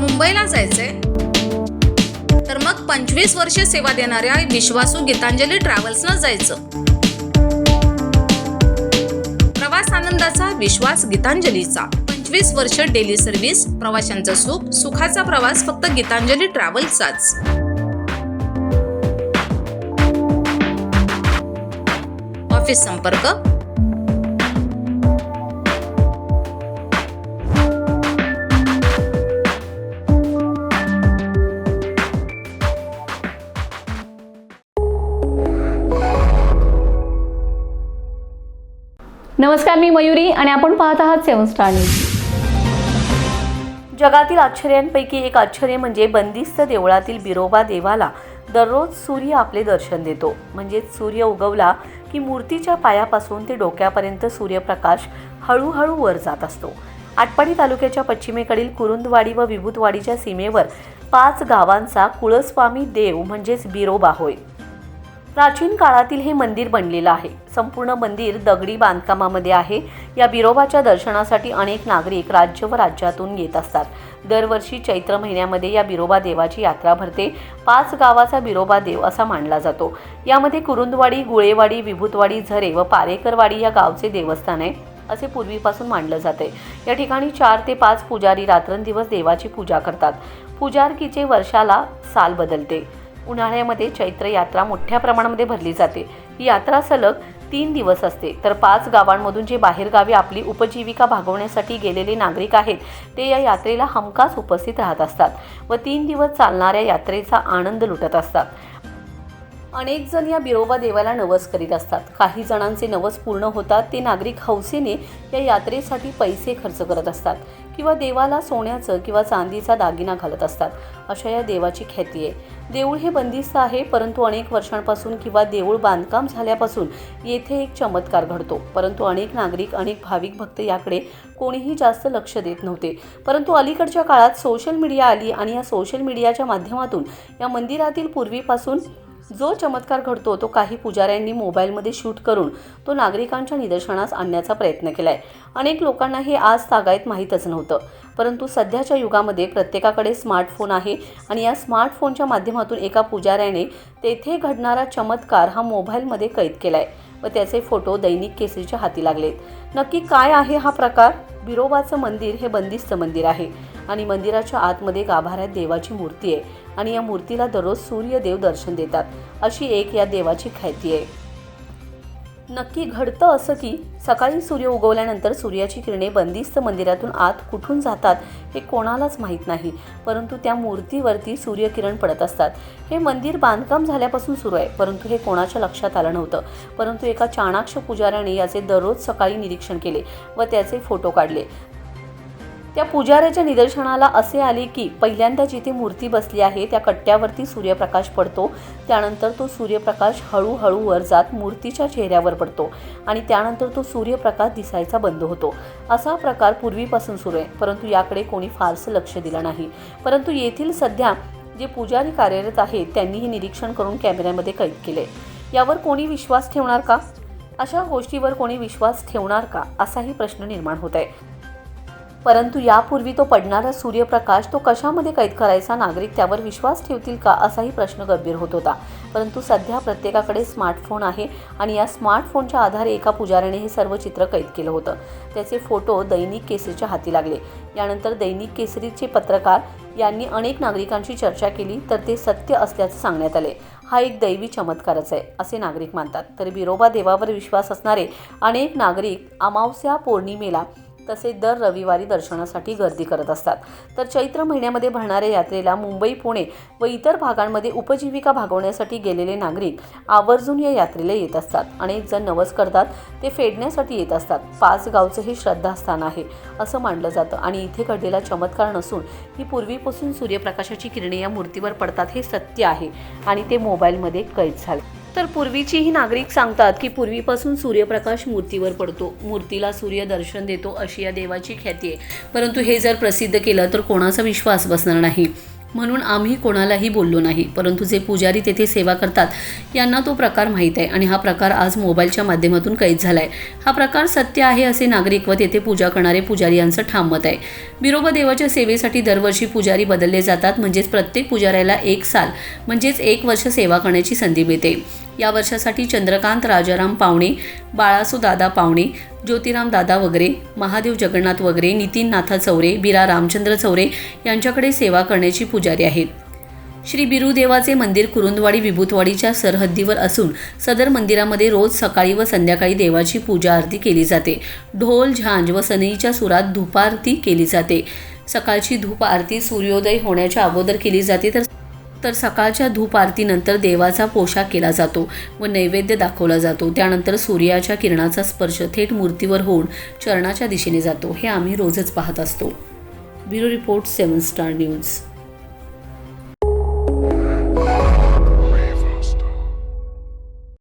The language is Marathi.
मुंबईला जायचंय तर मग 25 वर्षे सेवा देणाऱ्या विश्वासू गीतांजली ट्रॅव्हल्सनं जायचं। प्रवास आनंदाचा विश्वास गीतांजलीचा। 25 वर्ष डेली सर्व्हिस, प्रवाशांचं सुख, सुखाचा प्रवास फक्त गीतांजली ट्रॅव्हल्सचाच। ऑफिस संपर्क नमस्कार, मी मयुरी आणि आपण पाहत आहात 7 स्टार न्यूज। जगातील आश्चर्यांपैकी एक आश्चर्य म्हणजे बंदिस्त देवळातील बिरोबा देवाला दररोज सूर्य आपले दर्शन देतो। म्हणजे सूर्य उगवला की मूर्तीच्या पायापासून ते डोक्यापर्यंत सूर्यप्रकाश हळूहळू वर जात असतो। आटपाडी तालुक्याच्या पश्चिमेकडील कुरुंदवाडी व विभूतवाडीच्या सीमेवर 5 गावांचा कुळस्वामी देव म्हणजेच बिरोबा होय। प्राचीन काळातील हे मंदिर बनलेलं आहे। संपूर्ण मंदिर दगडी बांधकामामध्ये आहे। या बिरोबाच्या दर्शनासाठी अनेक नागरिक राज्य व राज्यातून येत असतात। दरवर्षी चैत्र महिन्यामध्ये या बिरोबा देवाची यात्रा भरते। 5 गावाचा बिरोबा देव असा मानला जातो। यामध्ये कुरुंदवाडी, गुळेवाडी, विभूतवाडी, झरे व पारेकरवाडी या गावचे देवस्थान आहे असे पूर्वीपासून मानलं जाते। या ठिकाणी 4 ते 5 पुजारी रात्रंदिवस देवाची पूजा करतात। पूजारकीचे वर्षाला साल बदलते। उन्हाळ्यामध्ये चैत्र यात्रा मोठ्या प्रमाणामध्ये भरली जाते। ही यात्रा सलग 3 दिवस असते। तर 5 गावांमधून जे बाहेरगावी आपली उपजीविका भागवण्यासाठी गेलेले नागरिक आहेत ते या यात्रेला हमखास उपस्थित राहत असतात व 3 दिवस चालणाऱ्या यात्रेचा आनंद लुटत असतात। अनेक जण या बिरोबा देवाला नवस करीत असतात। काही जणांचे नवस पूर्ण होतात। ते नागरिक हौसेने या यात्रेसाठी पैसे खर्च करत असतात किंवा देवाला सोन्याचं किंवा चांदीचा दागिना घालत असतात। अशा या देवाची ख्याती आहे। देऊळ हे बंदिस्त आहे, परंतु अनेक वर्षांपासून किंवा देऊळ बांधकाम झाल्यापासून येथे एक चमत्कार घडतो। परंतु अनेक नागरिक, अनेक भाविक भक्त याकडे कोणीही जास्त लक्ष देत नव्हते। परंतु अलीकडच्या काळात सोशल मीडिया आली आणि या सोशल मीडियाच्या माध्यमातून या मंदिरातील पूर्वीपासून जो चमत्कार घडतो तो काही पुजाऱ्यांनी मोबाईलमध्ये शूट करून तो नागरिकांच्या निदर्शनास आणण्याचा प्रयत्न केलाय। अनेक लोकांना हे आज तागायत माहीतच नव्हतं, परंतु सध्याच्या युगामध्ये प्रत्येकाकडे स्मार्टफोन आहे आणि या स्मार्टफोनच्या माध्यमातून एका पुजाऱ्याने तेथे घडणारा चमत्कार हा मोबाईलमध्ये कैद केलाय व त्याचे फोटो दैनिक केसरीच्या हाती लागलेत। नक्की काय आहे हा प्रकार? बिरोबाचं मंदिर हे बंदिस्त मंदिर आहे आणि मंदिराच्या आतमध्ये गाभाऱ्यात देवाची मूर्ती आहे आणि या मूर्तीला दररोज सूर्यदेव दर्शन देतात अशी एक या देवाची ख्याती आहे। नक्की घडतं असं की सकाळी सूर्य उगवल्यानंतर सूर्याची किरणे बंदिस्त मंदिरातून आत कुठून जातात हे कोणालाच माहीत नाही, परंतु त्या मूर्तीवरती सूर्यकिरण पडत असतात। हे मंदिर बांधकाम झाल्यापासून सुरू आहे, परंतु हे कोणाच्या लक्षात आलं नव्हतं। परंतु एका चाणाक्ष पुजाऱ्याने याचे दररोज सकाळी निरीक्षण केले व त्याचे फोटो काढले। त्या पुजाऱ्याच्या निदर्शनाला असे आले की पहिल्यांदा जिथे मूर्ती बसली आहे त्या कट्ट्यावरती सूर्यप्रकाश पडतो। त्यानंतर तो सूर्यप्रकाश हळूहळू वर जात मूर्तीच्या चेहऱ्यावर पडतो आणि त्यानंतर तो सूर्यप्रकाश दिसायचा बंद होतो। असा प्रकार पूर्वीपासून सुरू आहे, परंतु याकडे कोणी फारसं लक्ष दिलं नाही। परंतु येथील सध्या जे पुजारी कार्यरत आहेत त्यांनी हे निरीक्षण करून कॅमेऱ्यामध्ये कैद केले। यावर कोणी विश्वास ठेवणार का? अशा गोष्टीवर कोणी विश्वास ठेवणार का असाही प्रश्न निर्माण होत आहे। परंतु यापूर्वी तो पडणारा सूर्यप्रकाश तो कशामध्ये कैद करायचा? नागरिक त्यावर विश्वास ठेवतील का असाही प्रश्न गंभीर होत होता। परंतु सध्या प्रत्येकाकडे स्मार्टफोन आहे आणि या स्मार्टफोनच्या आधारे एका पुजाऱ्याने हे सर्व चित्र कैद केलं होतं। त्याचे फोटो दैनिक केसरीच्या हाती लागले। यानंतर दैनिक केसरीचे पत्रकार यांनी अनेक नागरिकांशी चर्चा केली तर ते सत्य असल्याचं सांगण्यात आले। हा एक दैवी चमत्कारच आहे असे नागरिक मानतात। तर बिरोबा देवावर विश्वास असणारे अनेक नागरिक अमावस्या, पौर्णिमेला तसेच दर रविवारी दर्शनासाठी गर्दी करत असतात। तर चैत्र महिन्यामध्ये भरणाऱ्या यात्रेला मुंबई, पुणे व इतर भागांमध्ये उपजीविका भागवण्यासाठी गेलेले नागरिक आवर्जून या यात्रेला येत असतात। अनेक जण नवस करतात, ते फेडण्यासाठी येत असतात। 5 गावचं हे श्रद्धास्थान आहे असं मानलं जातं आणि इथे घडलेला चमत्कार नसून ही पूर्वीपासून सूर्यप्रकाशाची किरणे या मूर्तीवर पडतात हे सत्य आहे आणि ते मोबाईलमध्ये कैद झाले। तर पूर्वीचीही नागरिक सांगतात की पूर्वीपासून सूर्यप्रकाश मूर्तीवर पडतो, मूर्तीला सूर्य दर्शन देतो अशी या देवाची ख्याती आहे। परंतु हे जर प्रसिद्ध केलं तर कोणाचा विश्वास बसणार नाही। म्हणून आम्ही कोणालाही बोललो नाही. परंतु जे पुजारी तेथे सेवा करतात यांना तो प्रकार माहीत आहे आणि हा प्रकार आज मोबाईलच्या माध्यमातून कैद झाला आहे. हा प्रकार सत्य आहे असे नागरिक व तेथे पूजा करणारे पुजारी यांचं ठाम मत आहे. बिरोबा देवाच्या सेवेसाठी दरवर्षी पुजारी बदलले जातात. म्हणजेच प्रत्येक पुजाऱ्याला 1 साल म्हणजेच 1 वर्ष सेवा करण्याची संधी मिळते. या वर्षासाठी चंद्रकांत राजाराम पावणे, बाळासू दादा पावणे, ज्योतिराम दादा वगैरे, महादेव जगन्नाथ वगैरे, नितीन नाथा चौरे, बिरा रामचंद्र चौरे यांच्याकडे सेवा करण्याची पुजारी आहेत. श्री बिरुदेवाचे मंदिर कुरुंदवाडी विभूतवाडीच्या सरहद्दीवर असून सदर मंदिरामध्ये रोज सकाळी व संध्याकाळी देवाची पूजा आरती केली जाते. ढोल झांज व सनईच्या सुरात धूपारती केली जाते. सकाळची धूप आरती सूर्योदय होण्याच्या अगोदर केली जाते तर सकाळच्या धूप आरतीनंतर देवाचा पोशाख केला जातो व नैवेद्य दाखवला जातो. त्यानंतर सूर्याच्या किरणाचा स्पर्श थेट मूर्तीवर होऊन चरणाच्या दिशेने जातो. हे आम्ही रोजच पाहत असतो. Bureau report 7 star news.